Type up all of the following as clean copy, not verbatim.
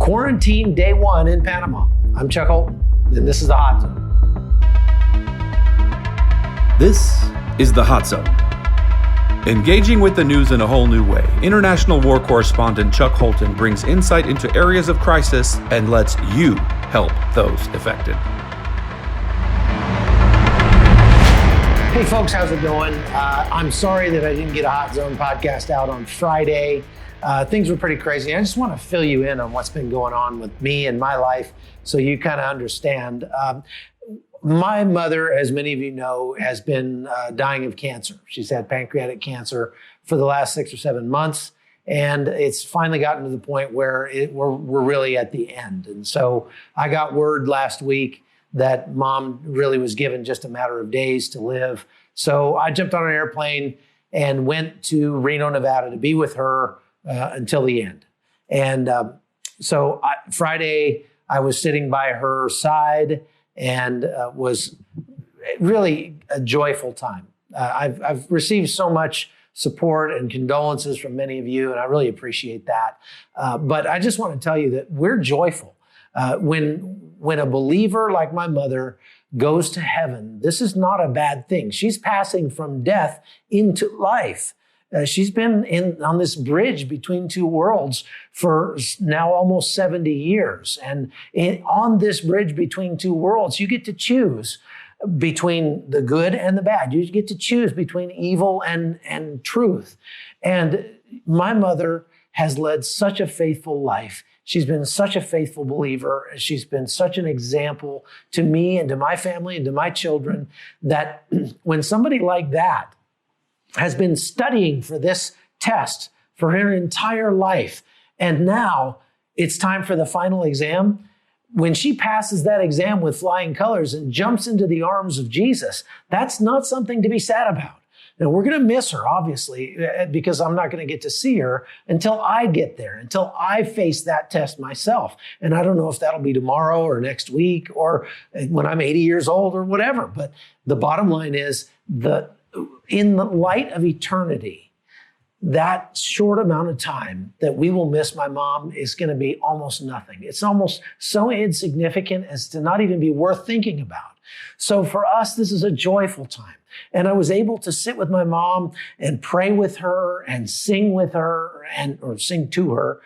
Quarantine day one in Panama. I'm Chuck Holton, and this is the Hot Zone. This is the Hot Zone. Engaging with the news in a whole new way, international war correspondent Chuck Holton brings insight into areas of crisis and lets you help those affected. Hey folks, how's it going? I'm sorry that I didn't get a Hot Zone podcast out on Friday. Things were pretty crazy. I just want to fill you in on what's been going on with me and my life so you kind of understand. My mother, as many of you know, has been dying of cancer. She's had pancreatic cancer for the last 6 or 7 months, and it's finally gotten to the point where we're really at the end. And so I got word last week that Mom really was given just a matter of days to live. So I jumped on an airplane and went to Reno, Nevada to be with her until the end. And so Friday, I was sitting by her side and was really a joyful time. I've received so much support and condolences from many of you, and I really appreciate that. But I just want to tell you that we're joyful. When a believer like my mother goes to heaven, this is not a bad thing. She's passing from death into life. She's been on this bridge between two worlds for now almost 70 years. And on this bridge between two worlds, you get to choose between the good and the bad. You get to choose between evil and truth. And my mother has led such a faithful life. She's been such a faithful believer. She's been such an example to me and to my family and to my children that when somebody like that has been studying for this test for her entire life, and now it's time for the final exam, when she passes that exam with flying colors and jumps into the arms of Jesus, that's not something to be sad about. Now, we're going to miss her, obviously, because I'm not going to get to see her until I get there, until I face that test myself. And I don't know if that'll be tomorrow or next week or when I'm 80 years old or whatever. But the bottom line is in the light of eternity, that short amount of time that we will miss my mom is going to be almost nothing. It's almost so insignificant as to not even be worth thinking about. So for us, this is a joyful time. And I was able to sit with my mom and pray with her and sing with her or sing to her,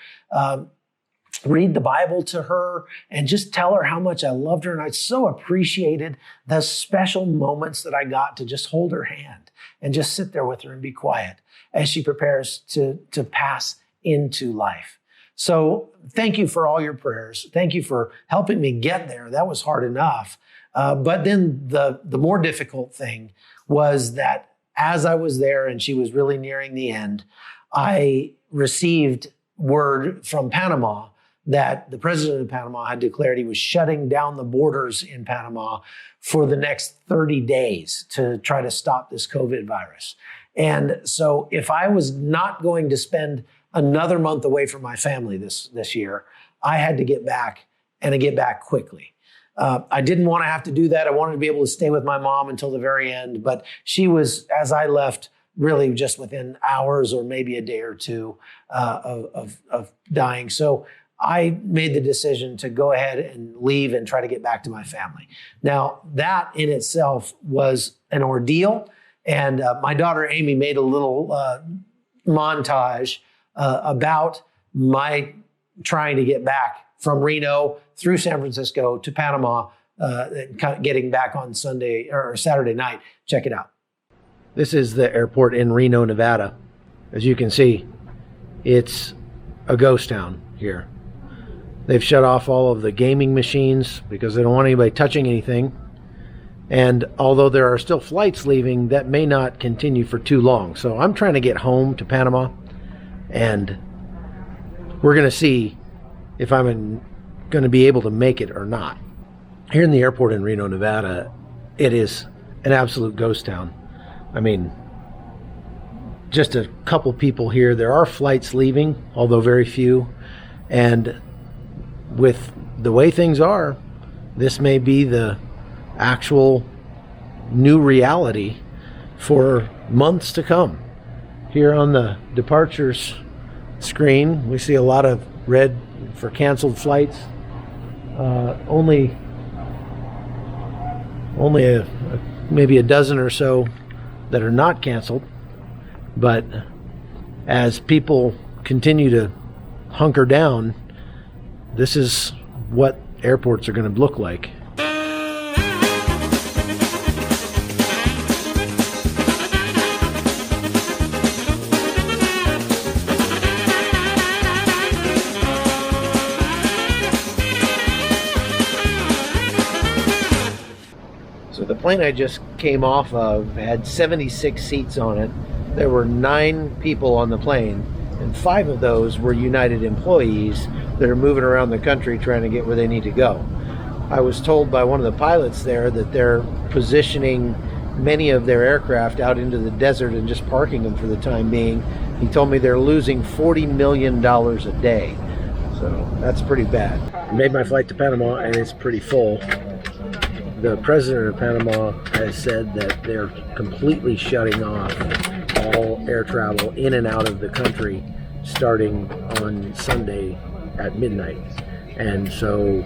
read the Bible to her, and just tell her how much I loved her. And I so appreciated the special moments that I got to just hold her hand and just sit there with her and be quiet as she prepares to pass into life. So thank you for all your prayers. Thank you for helping me get there. That was hard enough. But then the more difficult thing was that as I was there and she was really nearing the end, I received word from Panama that the president of Panama had declared he was shutting down the borders in Panama for the next 30 days to try to stop this COVID virus. And so if I was not going to spend another month away from my family this year, I had to get back and to get back quickly. I didn't want to have to do that. I wanted to be able to stay with my mom until the very end, but she was, as I left, really just within hours or maybe a day or two of dying. So I made the decision to go ahead and leave and try to get back to my family. Now, that in itself was an ordeal. And my daughter, Amy, made a little montage about my trying to get back from Reno through San Francisco to Panama, getting back on Sunday or Saturday night. Check it out. This is the airport in Reno, Nevada. As you can see, it's a ghost town here. They've shut off all of the gaming machines because they don't want anybody touching anything. And although there are still flights leaving, that may not continue for too long. So I'm trying to get home to Panama, and we're going to see if I'm going to be able to make it or not. Here in the airport in Reno, Nevada, it is an absolute ghost town. I mean, just a couple people here. There are flights leaving, although very few. And with the way things are, this may be the actual new reality for months to come. Here on the departures screen, we see a lot of red for canceled flights. Only maybe a dozen or so that are not canceled. But as people continue to hunker down, this is what airports are going to look like. So the plane I just came off of had 76 seats on it. There were 9 people on the plane, and 5 of those were United employees that are moving around the country trying to get where they need to go. I was told by one of the pilots there that they're positioning many of their aircraft out into the desert and just parking them for the time being. He told me they're losing $40 million a day. So that's pretty bad. I made my flight to Panama and it's pretty full. The president of Panama has said that they're completely shutting off all air travel in and out of the country starting on Sunday at midnight. And so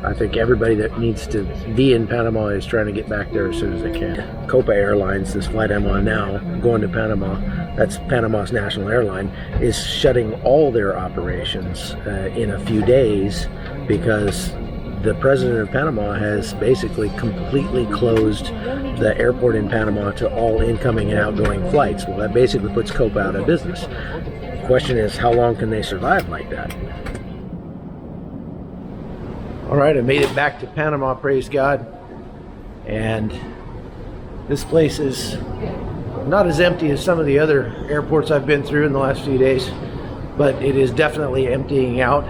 I think everybody that needs to be in Panama is trying to get back there as soon as they can. Copa Airlines, this flight I'm on now, going to Panama, that's Panama's national airline, is shutting all their operations in a few days because the president of Panama has basically completely closed the airport in Panama to all incoming and outgoing flights. Well, that basically puts Copa out of business. The question is, how long can they survive like that? All right, I made it back to Panama, praise God. And this place is not as empty as some of the other airports I've been through in the last few days, but it is definitely emptying out.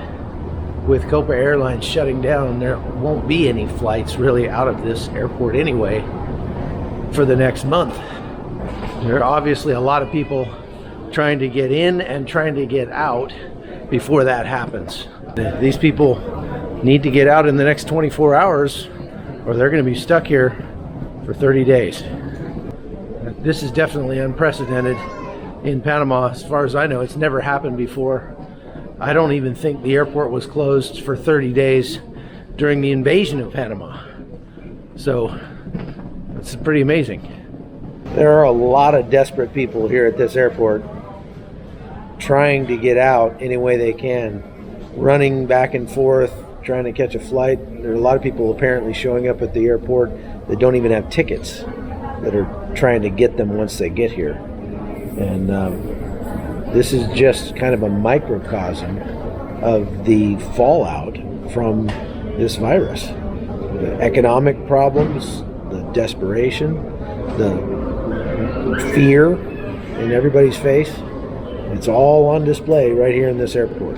With Copa Airlines shutting down, there won't be any flights really out of this airport anyway for the next month. There are obviously a lot of people trying to get in and trying to get out before that happens. These people need to get out in the next 24 hours or they're going to be stuck here for 30 days. This is definitely unprecedented in Panama. As far as I know, it's never happened before. I don't even think the airport was closed for 30 days during the invasion of Panama. So it's pretty amazing. There are a lot of desperate people here at this airport trying to get out any way they can, running back and forth, trying to catch a flight. There are a lot of people apparently showing up at the airport that don't even have tickets, that are trying to get them once they get here. And this is just kind of a microcosm of the fallout from this virus. The economic problems, the desperation, the fear in everybody's face. It's all on display right here in this airport.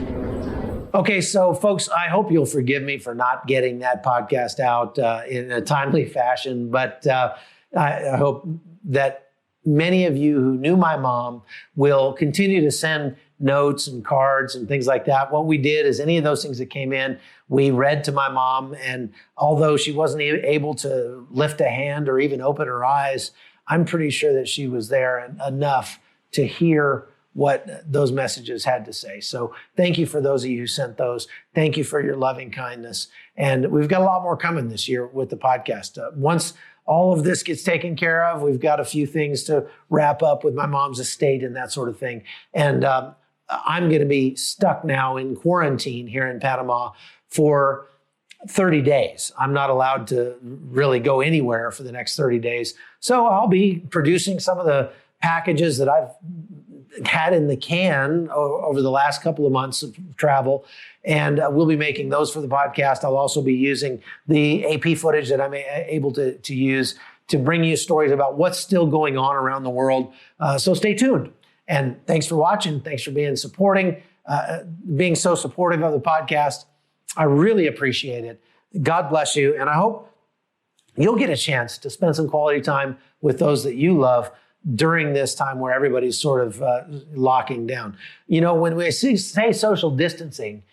Okay, so folks, I hope you'll forgive me for not getting that podcast out in a timely fashion, but I hope that many of you who knew my mom will continue to send notes and cards and things like that. What we did is any of those things that came in, we read to my mom. And although she wasn't able to lift a hand or even open her eyes, I'm pretty sure that she was there enough to hear what those messages had to say. So thank you for those of you who sent those. Thank you for your loving kindness. And we've got a lot more coming this year with the podcast. Once all of this gets taken care of, we've got a few things to wrap up with my mom's estate and that sort of thing. And I'm going to be stuck now in quarantine here in Panama for 30 days. I'm not allowed to really go anywhere for the next 30 days. So I'll be producing some of the packages that I've had in the can over the last couple of months of travel. And we'll be making those for the podcast. I'll also be using the AP footage that I'm able to use to bring you stories about what's still going on around the world. So stay tuned. And thanks for watching. Thanks for being so supportive of the podcast. I really appreciate it. God bless you. And I hope you'll get a chance to spend some quality time with those that you love during this time where everybody's sort of locking down. You know, when we say social distancing,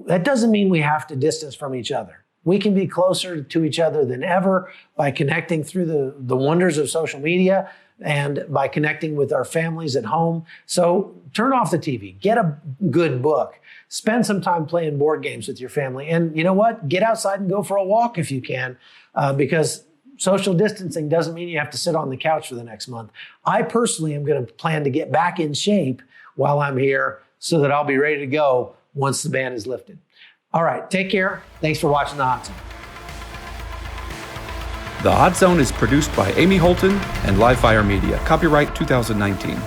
that doesn't mean we have to distance from each other. We can be closer to each other than ever by connecting through the wonders of social media. and by connecting with our families at home. So turn off the TV, get a good book, spend some time playing board games with your family. And you know what? Get outside and go for a walk if you can, because social distancing doesn't mean you have to sit on the couch for the next month. I personally am going to plan to get back in shape while I'm here so that I'll be ready to go once the ban is lifted. All right, take care. Thanks for watching The Hot Zone. The Hot Zone is produced by Amy Holton and Livefire Media. Copyright 2019.